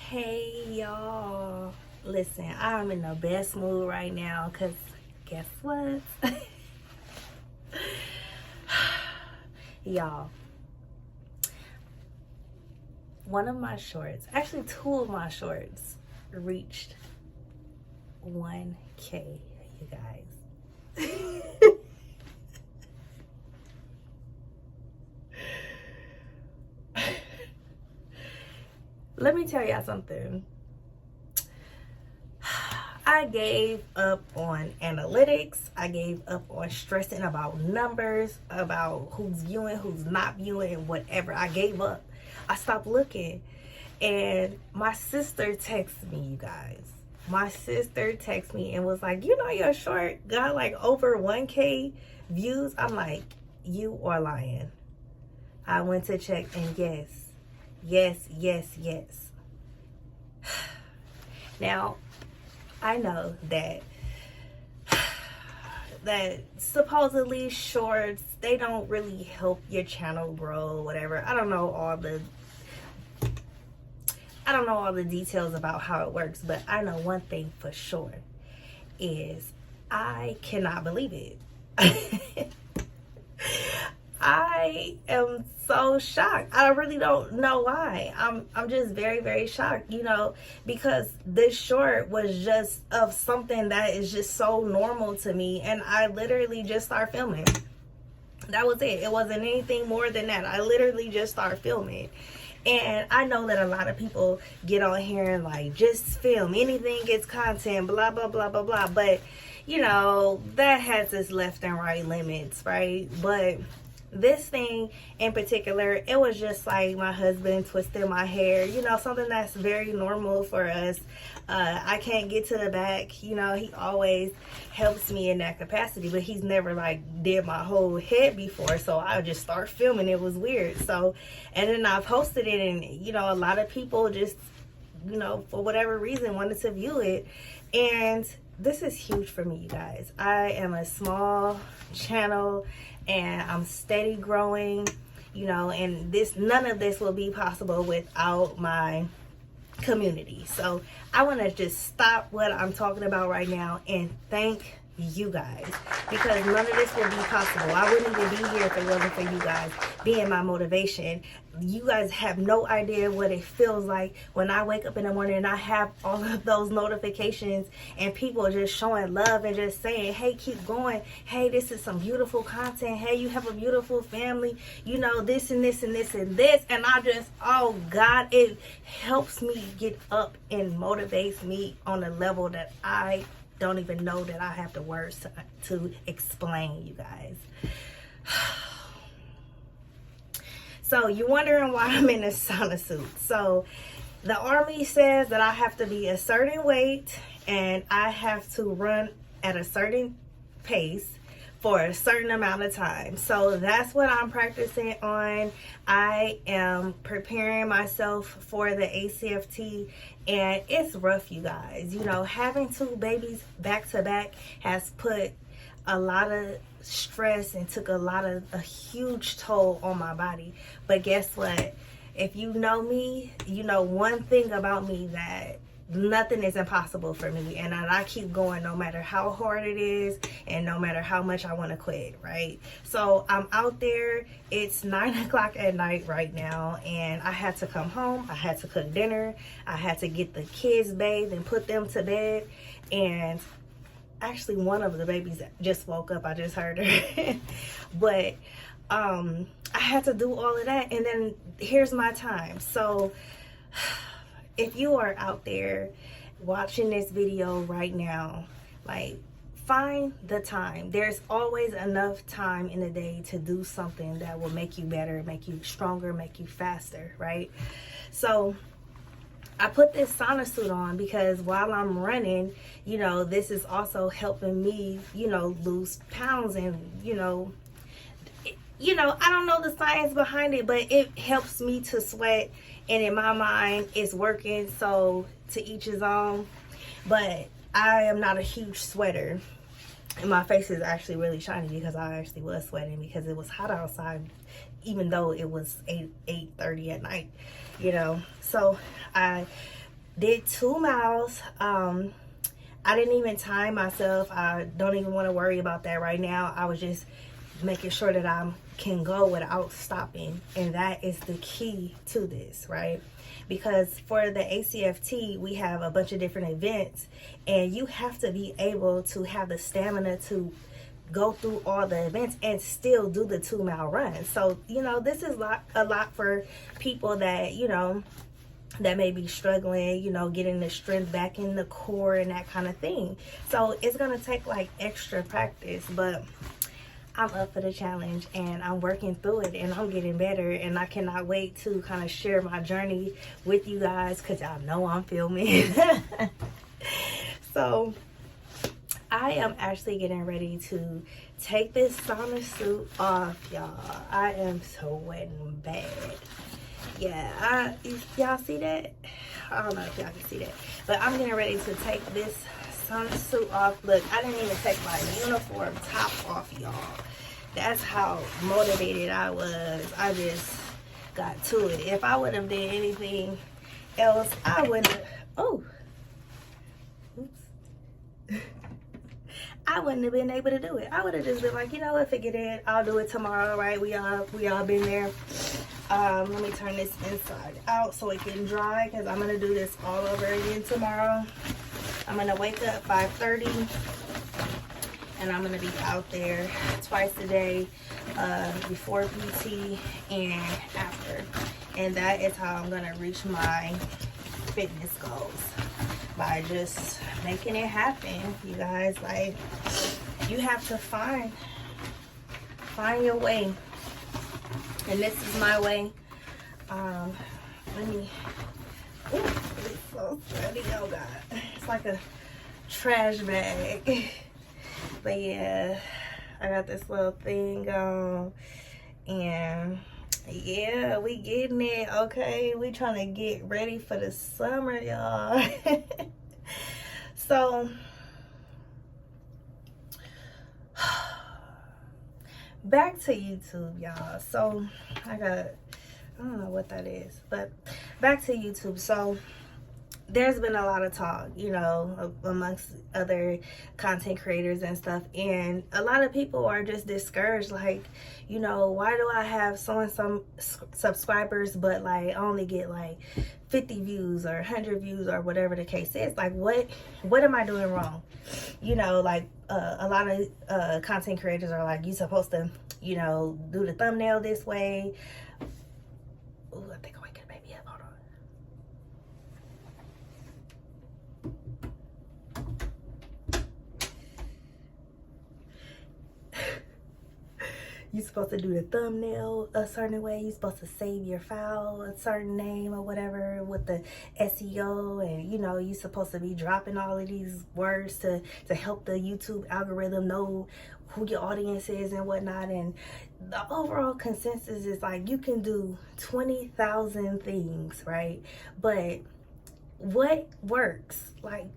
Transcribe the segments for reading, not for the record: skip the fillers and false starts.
Hey y'all, listen, I'm in the best mood right now because guess what? Y'all, one of my shorts, actually two of my shorts, reached 1K, you guys. Let me tell y'all something. I gave up on analytics. I gave up on stressing about numbers, about who's viewing, who's not viewing, whatever. I gave up. I stopped looking. And my sister texted me, you guys. My sister texted me and was like, your short got like over 1K views. I'm like, you are lying. I went to check and yes. Now, I know that supposedly shorts, they don't really help your channel grow, whatever. I don't know all the details about how it works, but I know one thing for sure is I cannot believe it. I am so shocked. I really don't know why. I'm just very, very shocked, because this short was just of something that is just so normal to me, and I literally just started filming. That was it. It wasn't anything more than that. I literally just started filming. And I know that a lot of people get on here and like, just film. Anything gets content, blah, blah, blah, blah, blah. But, that has its left and right limits, right? But this thing in particular, it was just like my husband twisted my hair, something that's very normal for us. I can't get to the back, he always helps me in that capacity, but he's never like did my whole head before, so I just start filming. It was weird. So, and then I posted it, and a lot of people just, for whatever reason wanted to view it. And this is huge for me, you guys. I am a small channel and I'm steady growing, and none of this will be possible without my community. So I want to just stop what I'm talking about right now and thank you guys, because none of this would be possible. I wouldn't even be here if it wasn't for you guys being my motivation. You guys have no idea what it feels like when I wake up in the morning and I have all of those notifications and people just showing love and just saying, hey, keep going. Hey, this is some beautiful content. Hey, you have a beautiful family. This and this and this and this. And I just, oh God, it helps me get up and motivates me on a level that I don't even know that I have the words to explain, you guys. So you're wondering why I'm in a sauna suit. So the Army says that I have to be a certain weight and I have to run at a certain pace for a certain amount of time. So that's what I'm practicing on. I am preparing myself for the ACFT, and it's rough, you guys. Having two babies back to back has put a lot of stress and took a huge toll on my body. But guess what? If you know me, you know one thing about me, that nothing is impossible for me, and I keep going no matter how hard it is and no matter how much I want to quit, right? So I'm out there. It's 9 o'clock at night right now, and I had to come home. I had to cook dinner. I had to get the kids bathed and put them to bed. And actually one of the babies just woke up. I just heard her. But I had to do all of that, and then here's my time. So if you are out there watching this video right now, like, find the time. There's always enough time in the day to do something that will make you better, make you stronger, make you faster, right? So I put this sauna suit on because while I'm running, this is also helping me, lose pounds, and, I don't know the science behind it, but it helps me to sweat, and in my mind, it's working. So to each his own. But I am not a huge sweater, and my face is actually really shiny because I actually was sweating because it was hot outside, even though it was 8:30 at night. So I did 2 miles. I didn't even time myself. I don't even want to worry about that right now. I was just making sure that I can go without stopping, and that is the key to this, right? Because for the ACFT, we have a bunch of different events, and you have to be able to have the stamina to go through all the events and still do the 2-mile run. So, you know, this is a lot for people that, you know, that may be struggling, you know, getting the strength back in the core and that kind of thing. So it's going to take like extra practice, but I'm up for the challenge and I'm working through it and I'm getting better, and I cannot wait to kind of share my journey with you guys, because y'all know I'm filming. So I am actually getting ready to take this sauna suit off, y'all. I am sweating bad. Yeah, y'all see that? I don't know if y'all can see that, but I'm getting ready to take this sauna suit off. Look, I didn't even take my uniform top off, y'all. That's how motivated I was. I just got to it. If I would have did anything else, I would have, I wouldn't have been able to do it. I would have just been like, you know what, forget it. I'll do it tomorrow, right? We all been there. Let me turn this inside out so it can dry, because I'm gonna do this all over again tomorrow. I'm gonna wake up 5:30, and I'm gonna be out there twice a day, before PT and after. And that is how I'm gonna reach my fitness goals, by just making it happen. You guys, like, you have to find your way, and this is my way. Let me, it's so sweaty, oh god, it's like a trash bag. But yeah, I got this little thing on, and yeah, we getting it, okay? We trying to get ready for the summer, y'all. So, back to YouTube, y'all. So, I don't know what that is, but back to YouTube. So, there's been a lot of talk, you know, amongst other content creators and stuff, and a lot of people are just discouraged, like, you know, why do I have so and some subscribers, but like I only get like 50 views or 100 views or whatever the case is? Like, what am I doing wrong? You know, like a lot of content creators are like, you supposed to, you know, do the thumbnail this way. Ooh, I think I might get a baby up. Hold on. You're supposed to do the thumbnail a certain way. You're supposed to save your file a certain name or whatever with the SEO, and you know, you're supposed to be dropping all of these words to help the YouTube algorithm know who your audience is and whatnot. And the overall consensus is like, you can do 20,000 things, right? But what works? Like,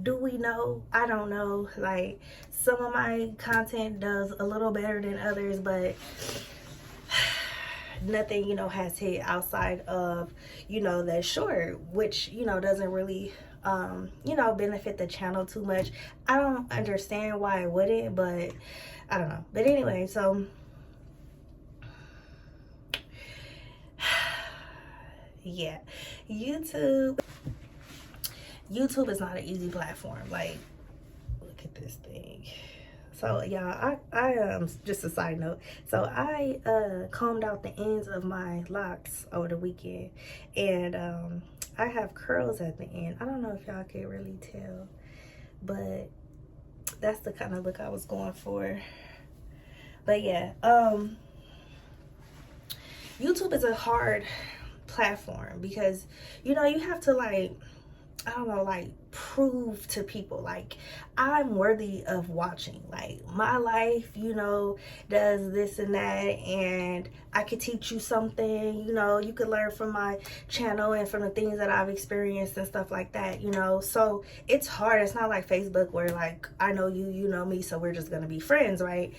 do we know? I don't know. Like, some of my content does a little better than others, but nothing, you know, has hit outside of, you know, that short, which, you know, doesn't really you know, benefit the channel too much. I don't understand why it wouldn't, but I don't know. But anyway, so yeah, YouTube is not an easy platform. Like, look at this thing. So y'all, I just a side note, so I combed out the ends of my locks over the weekend, and I have curls at the end. I don't know if y'all can really tell, but that's the kind of look I was going for. But yeah, YouTube is a hard platform because, you know, you have to, like, I don't know, like, prove to people, like, I'm worthy of watching. Like, my life, you know, does this and that, and I could teach you something, you know, you could learn from my channel and from the things that I've experienced and stuff like that, you know. So it's hard. It's not like Facebook where, like, I know you, you know me, so we're just gonna be friends, right?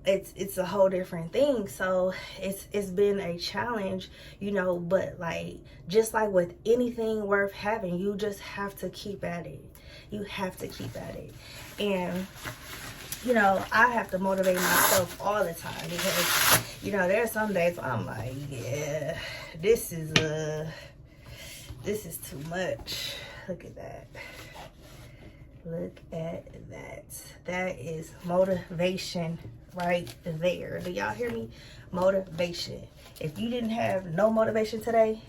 it's a whole different thing. So it's been a challenge, you know, but like, just like with anything worth having, you just have to keep at it. You have to keep at it. And you know, I have to motivate myself all the time, because you know, there's some days I'm like, yeah, this is too much. Look at that. Look at that. That is motivation right there. Do y'all hear me? Motivation. If you didn't have no motivation today,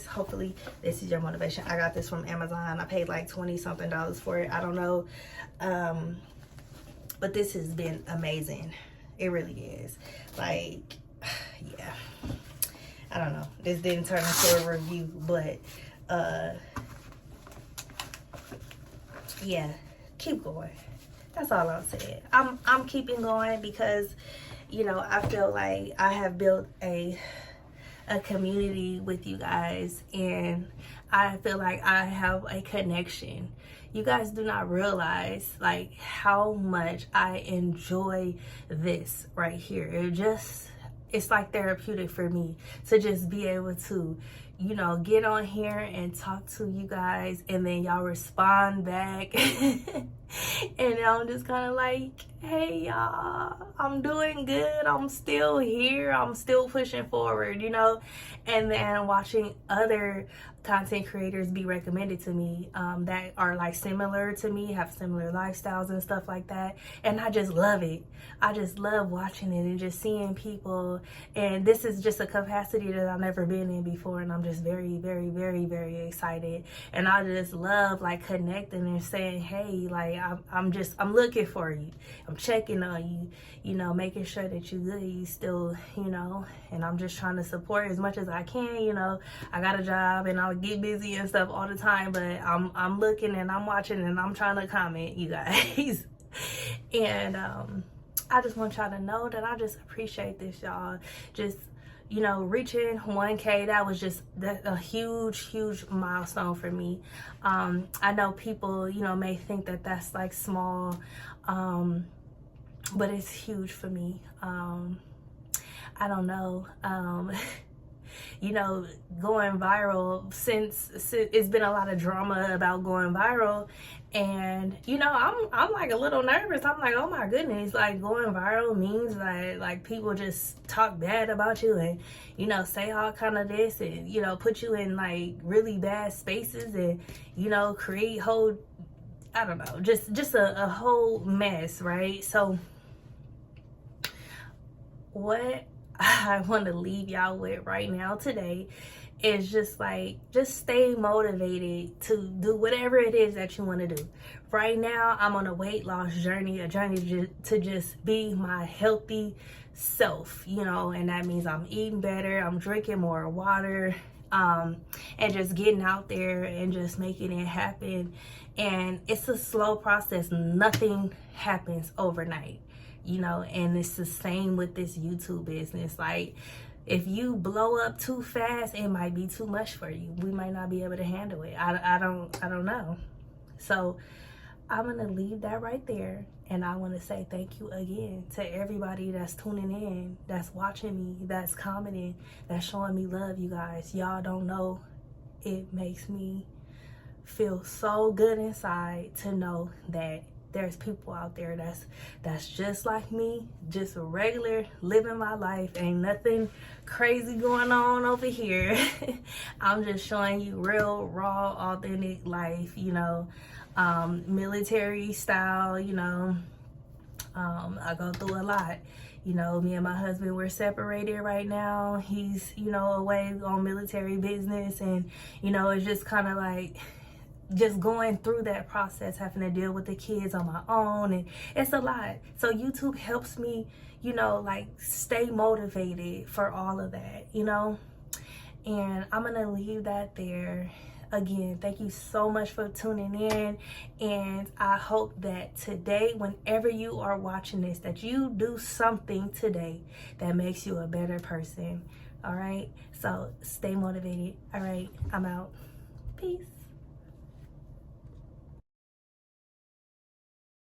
hopefully this is your motivation. I got this from Amazon. I paid like 20 something dollars for it. I don't know. But this has been amazing. It really is. Like, yeah. I don't know. This didn't turn into a review, but yeah, keep going. That's all I'm saying. I'm keeping going because, you know, I feel like I have built a community with you guys, and I feel like I have a connection. You guys do not realize like how much I enjoy this right here. It's like therapeutic for me to just be able to, you know, get on here and talk to you guys, and then y'all respond back. And I'm just kind of like, hey y'all, I'm doing good, I'm still here, I'm still pushing forward, you know. And then watching other content creators be recommended to me that are like similar to me, have similar lifestyles and stuff like that, and I just love it. I just love watching it and just seeing people, and this is just a capacity that I've never been in before, and I'm just very, very, very, very excited. And I just love like connecting and saying, hey, like I'm looking for you, I'm checking on you, you know, making sure that you're good, you still, you know, and I'm just trying to support as much as I can. You know, I got a job and I'll get busy and stuff all the time, but I'm looking and I'm watching and I'm trying to comment, you guys. And I just want y'all to know that I just appreciate this, y'all. Just, you know, reaching 1K, that was just a huge milestone for me. I know people, you know, may think that that's like small, but it's huge for me. I don't know. You know, going viral, since it's been a lot of drama about going viral, and you know, I'm like a little nervous. I'm like, oh my goodness, like going viral means like people just talk bad about you and, you know, say all kind of this, and, you know, put you in like really bad spaces, and, you know, create whole, I don't know, just a whole mess, right? So what I want to leave y'all with right now today is just like, just stay motivated to do whatever it is that you want to do. Right now, I'm on a weight loss journey, to just be my healthy self, you know, and that means I'm eating better, I'm drinking more water, and just getting out there and just making it happen. And it's a slow process. Nothing happens overnight, you know, and it's the same with this YouTube business. Like, if you blow up too fast, it might be too much for you. We might not be able to handle it. I don't know. So I'm gonna leave that right there, and I want to say thank you again to everybody that's tuning in, that's watching me, that's commenting, that's showing me love. You guys, y'all don't know, it makes me feel so good inside to know that there's people out there that's just like me, just a regular, living my life. Ain't nothing crazy going on over here. I'm just showing you real, raw, authentic life, you know, military style, you know. I go through a lot. You know, me and my husband, we're separated right now. He's, you know, away on military business, and, you know, it's just kind of like, just going through that process, having to deal with the kids on my own, and it's a lot. So YouTube helps me, you know, like stay motivated for all of that, you know. And I'm gonna leave that there. Again, thank you so much for tuning in, and I hope that today, whenever you are watching this, that you do something today that makes you a better person. All right, so stay motivated. All right, I'm out. Peace.